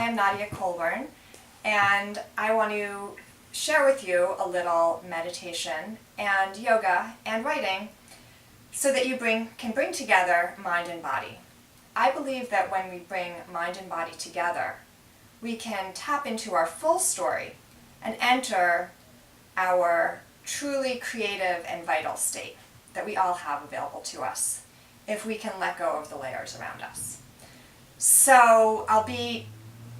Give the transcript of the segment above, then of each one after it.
am Nadia Colburn, and I want to share with you a little meditation and yoga and writing so that you can bring together mind and body. I believe that when we bring mind and body together, we can tap into our full story and enter our truly creative and vital state that we all have available to us if we can let go of the layers around us. So I'll be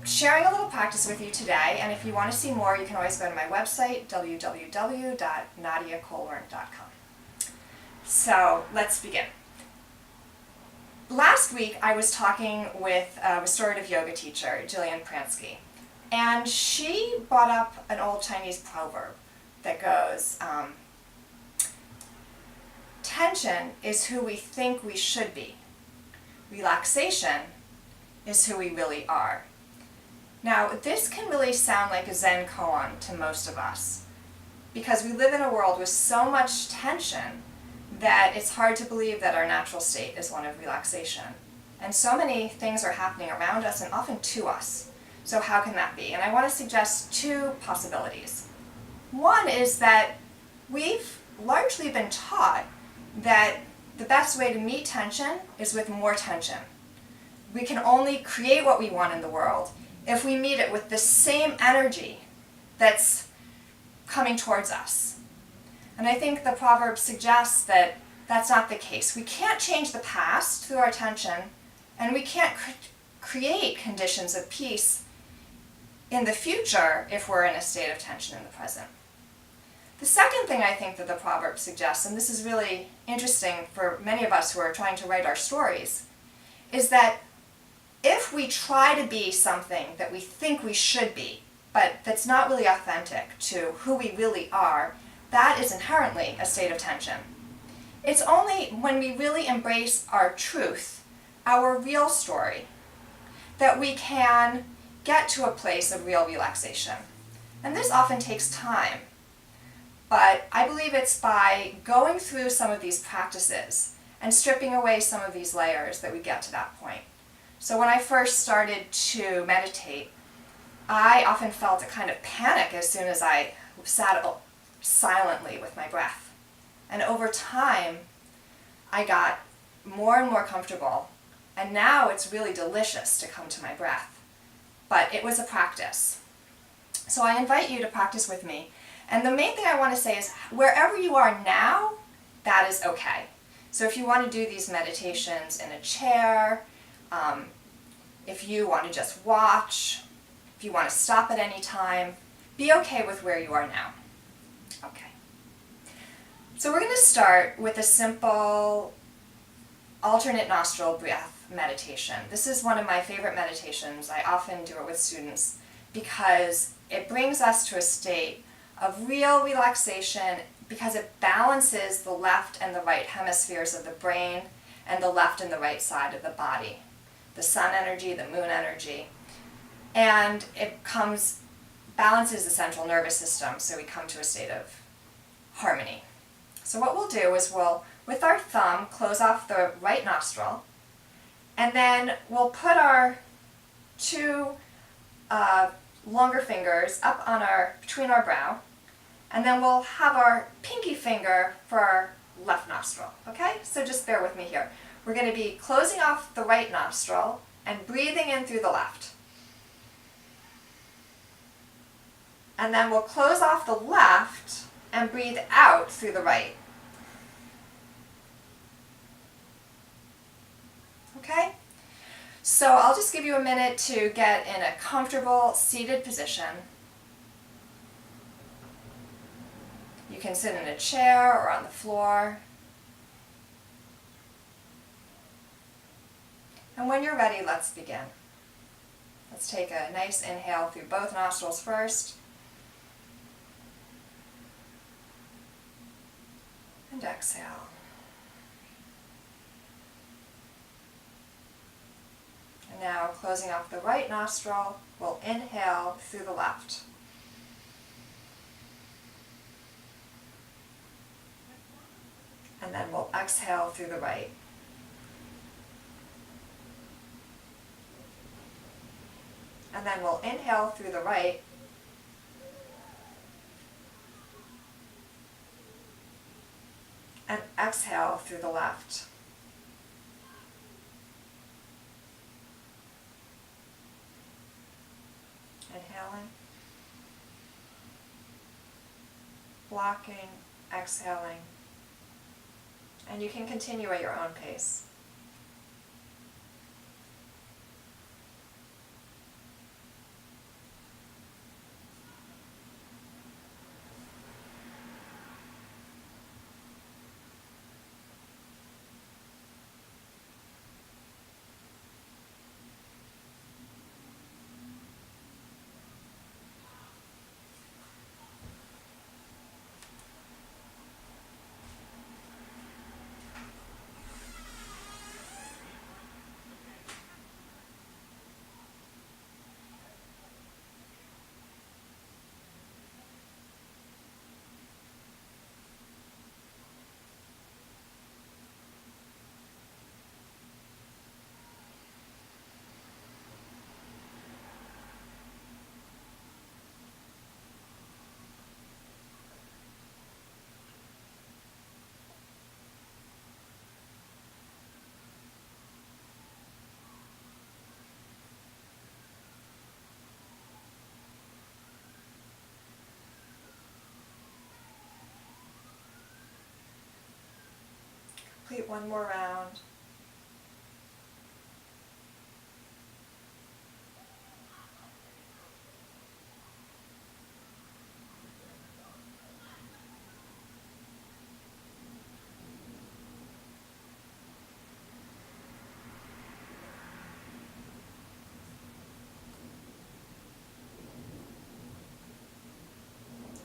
sharing a little practice with you today, and if you want to see more, you can always go to my website, www.nadiacolburn.com. So let's begin. Last week I was talking with a restorative yoga teacher, Jillian Pransky, and she brought up an old Chinese proverb that goes, tension is who we think we should be. Relaxation is who we really are. Now, this can really sound like a Zen koan to most of us, because we live in a world with so much tension that it's hard to believe that our natural state is one of relaxation. And so many things are happening around us and often to us. So how can that be? And I want to suggest two possibilities. One is that we've largely been taught that the best way to meet tension is with more tension. We can only create what we want in the world if we meet it with the same energy that's coming towards us. And I think the proverb suggests that that's not the case. We can't change the past through our tension, and we can't create conditions of peace in the future if we're in a state of tension in the present. The second thing I think that the proverb suggests, and this is really interesting for many of us who are trying to write our stories, is that if we try to be something that we think we should be, but that's not really authentic to who we really are, that is inherently a state of tension. It's only when we really embrace our truth, our real story, that we can get to a place of real relaxation. And this often takes time. But I believe it's by going through some of these practices and stripping away some of these layers that we get to that point. So when I first started to meditate, I often felt a kind of panic as soon as I sat silently with my breath. And over time, I got more and more comfortable, and now it's really delicious to come to my breath. But it was a practice. So I invite you to practice with me. And the main thing I want to say is, wherever you are now, that is okay. So if you want to do these meditations in a chair, if you want to just watch, if you want to stop at any time, be okay with where you are now. Okay. So we're going to start with a simple alternate nostril breath meditation. This is one of my favorite meditations. I often do it with students because it brings us to a state of real relaxation, because it balances the left and the right hemispheres of the brain and the left and the right side of the body. The sun energy, the moon energy. And it balances the central nervous system, so we come to a state of harmony. So what we'll do is we'll, with our thumb, close off the right nostril, and then we'll put our two longer fingers up on between our brow, and then we'll have our pinky finger for our left nostril, okay? So just bear with me here. We're going to be closing off the right nostril and breathing in through the left. And then we'll close off the left and breathe out through the right. Okay? So I'll just give you a minute to get in a comfortable seated position. You can sit in a chair or on the floor. And when you're ready, let's begin. Let's take a nice inhale through both nostrils first. And exhale. And now, closing off the right nostril, we'll inhale through the left. And then we'll exhale through the right. And And then we'll inhale through the right. And exhale through the left. Inhaling. Blocking, exhaling. And you can continue at your own pace. Complete one more round.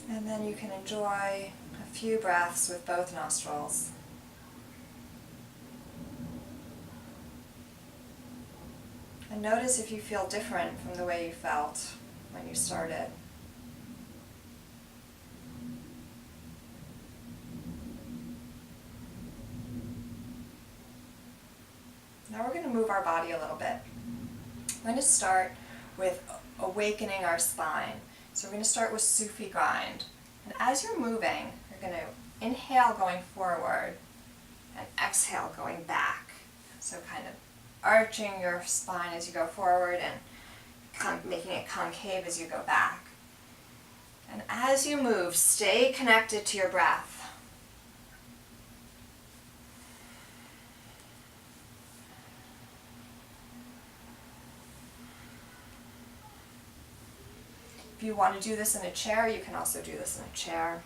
And then you can enjoy a few breaths with both nostrils. And notice if you feel different from the way you felt when you started. Now we're going to move our body a little bit. We're going to start with awakening our spine. So we're going to start with Sufi grind. And as you're moving, you're going to inhale going forward and exhale going back. So kind of arching your spine as you go forward and making it concave as you go back. And as you move, stay connected to your breath. If you want to do this in a chair, you can also do this in a chair.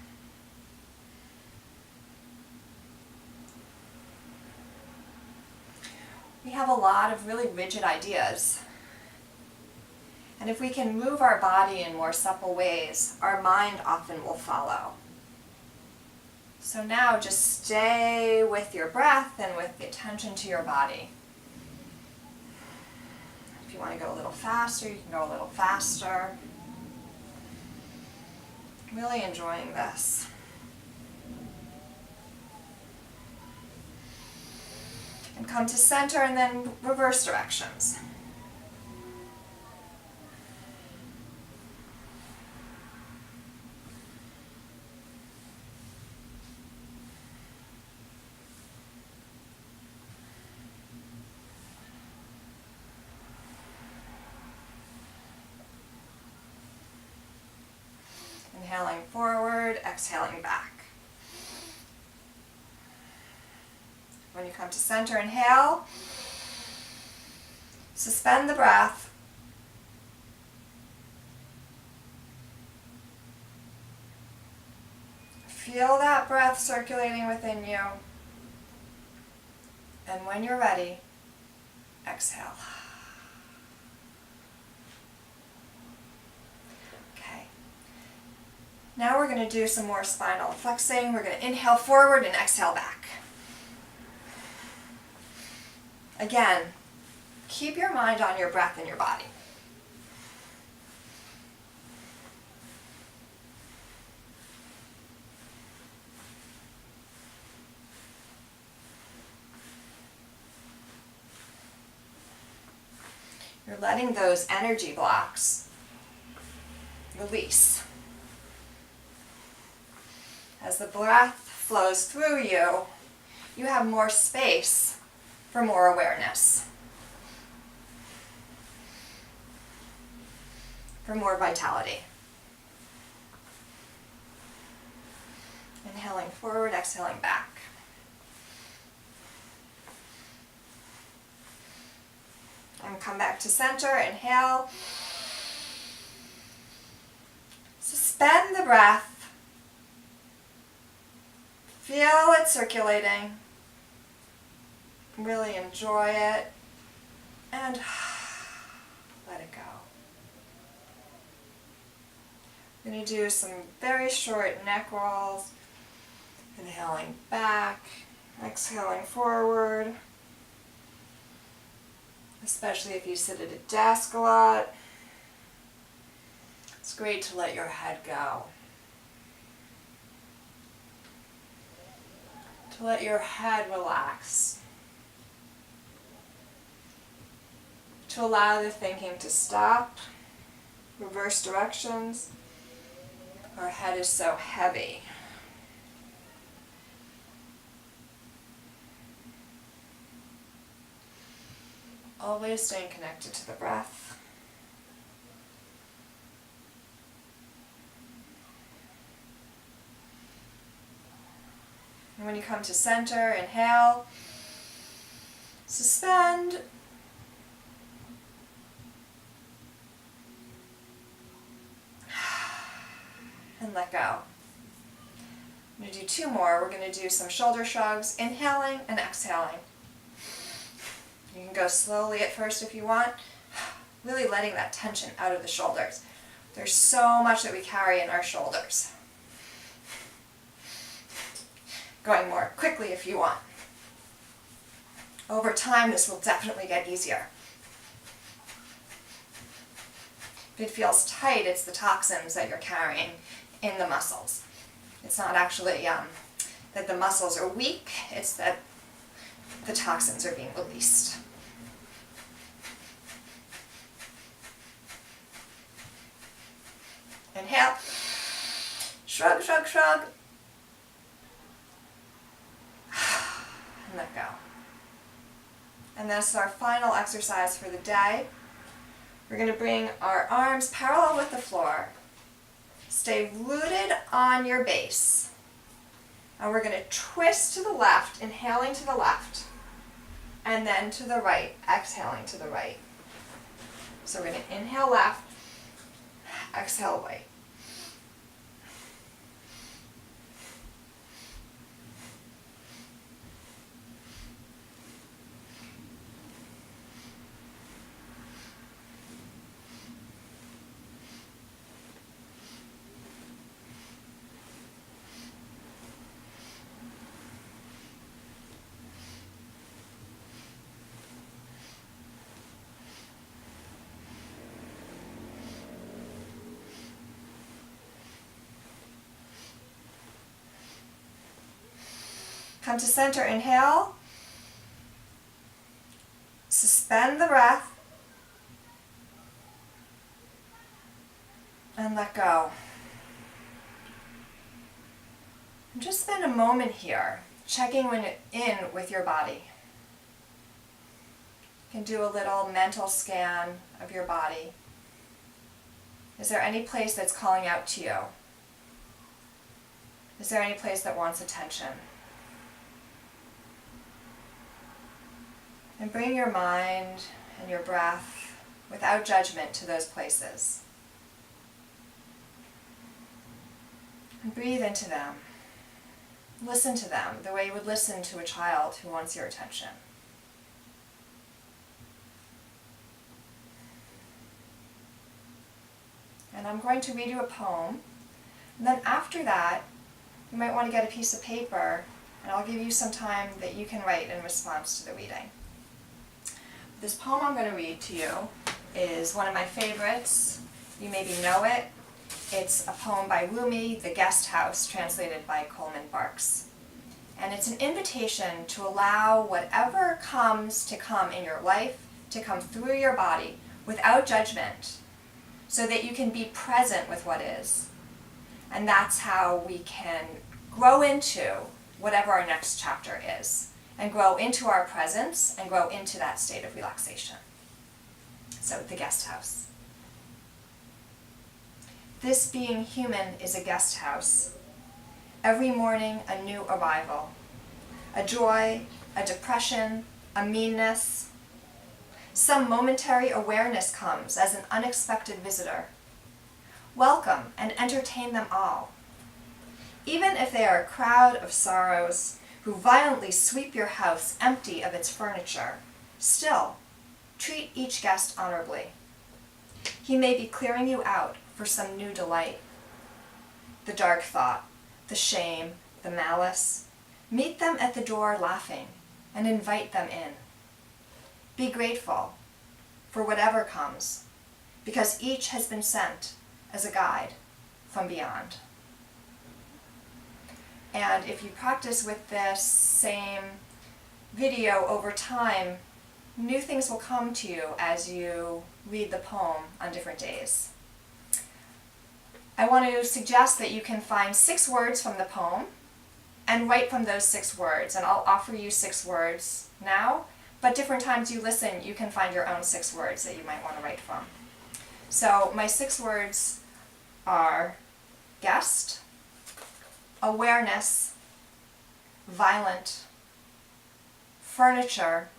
We have a lot of really rigid ideas. And if we can move our body in more supple ways, our mind often will follow. So now just stay with your breath and with the attention to your body. If you want to go a little faster, you can go a little faster. Really enjoying this. And come to center and then reverse directions. Inhaling forward, exhaling back. When you come to center, inhale. Suspend the breath. Feel that breath circulating within you. And when you're ready, exhale. Now we're going to do some more spinal flexing. We're going to inhale forward and exhale back. Again, keep your mind on your breath and your body. You're letting those energy blocks release. As the breath flows through you, you have more space for more awareness, for more vitality. Inhaling forward, exhaling back. And come back to center, inhale. Suspend the breath. Feel it circulating. Really enjoy it. And let it go. I'm going to do some very short neck rolls. Inhaling back, exhaling forward. Especially if you sit at a desk a lot. It's great to let your head go. To let your head relax. To allow the thinking to stop. Reverse directions. Our head is so heavy. Always staying connected to the breath. And when you come to center, inhale, suspend, and let go. I'm going to do two more. We're going to do some shoulder shrugs, inhaling and exhaling. You can go slowly at first if you want, really letting that tension out of the shoulders. There's so much that we carry in our shoulders. Going more quickly if you want. Over time, this will definitely get easier. If it feels tight, it's the toxins that you're carrying in the muscles. It's not actually that the muscles are weak, it's that the toxins are being released. Inhale, shrug, shrug, shrug, and let go. And that's our final exercise for the day. We're going to bring our arms parallel with the floor. Stay rooted on your base. And we're going to twist to the left, inhaling to the left, and then to the right, exhaling to the right. So we're going to inhale left, exhale right. Come to center, inhale. Suspend the breath. And let go. And just spend a moment here, checking in with your body. You can do a little mental scan of your body. Is there any place that's calling out to you? Is there any place that wants attention? And bring your mind and your breath without judgment to those places. And breathe into them. Listen to them the way you would listen to a child who wants your attention. And I'm going to read you a poem. And then after that, you might want to get a piece of paper, and I'll give you some time that you can write in response to the reading. This poem I'm going to read to you is one of my favorites. You maybe know it. It's a poem by Rumi, The Guest House, translated by Coleman Barks. And it's an invitation to allow whatever comes to come in your life to come through your body without judgment, so that you can be present with what is. And that's how we can grow into whatever our next chapter is, and grow into our presence and grow into that state of relaxation. So, the guest house. This being human is a guest house. Every morning a new arrival. A joy, a depression, a meanness. Some momentary awareness comes as an unexpected visitor. Welcome and entertain them all. Even if they are a crowd of sorrows who violently sweep your house empty of its furniture, still, treat each guest honorably. He may be clearing you out for some new delight. The dark thought, the shame, the malice, meet them at the door laughing and invite them in. Be grateful for whatever comes, because each has been sent as a guide from beyond. And if you practice with this same video over time, new things will come to you as you read the poem on different days. I want to suggest that you can find 6 words from the poem and write from those 6 words. And I'll offer you 6 words now, but different times you listen, you can find your own 6 words that you might want to write from. So my 6 words are guest, awareness, violent, furniture,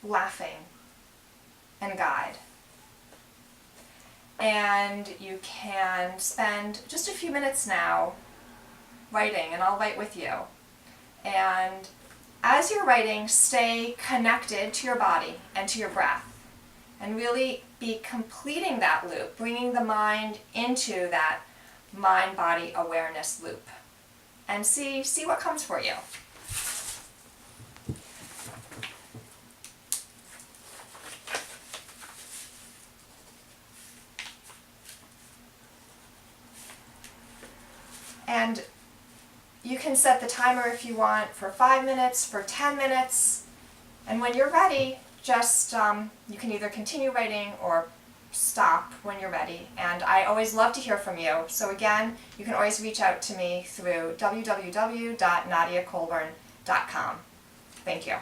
laughing, and guide. And you can spend just a few minutes now writing, and I'll write with you. And as you're writing, stay connected to your body and to your breath, and really be completing that loop, bringing the mind into that mind-body awareness loop, and see what comes for you. And you can set the timer if you want for 5 minutes, for 10 minutes, and when you're ready, just you can either continue writing or stop when you're ready. And I always love to hear from you. So again, you can always reach out to me through www.nadiacolburn.com. Thank you.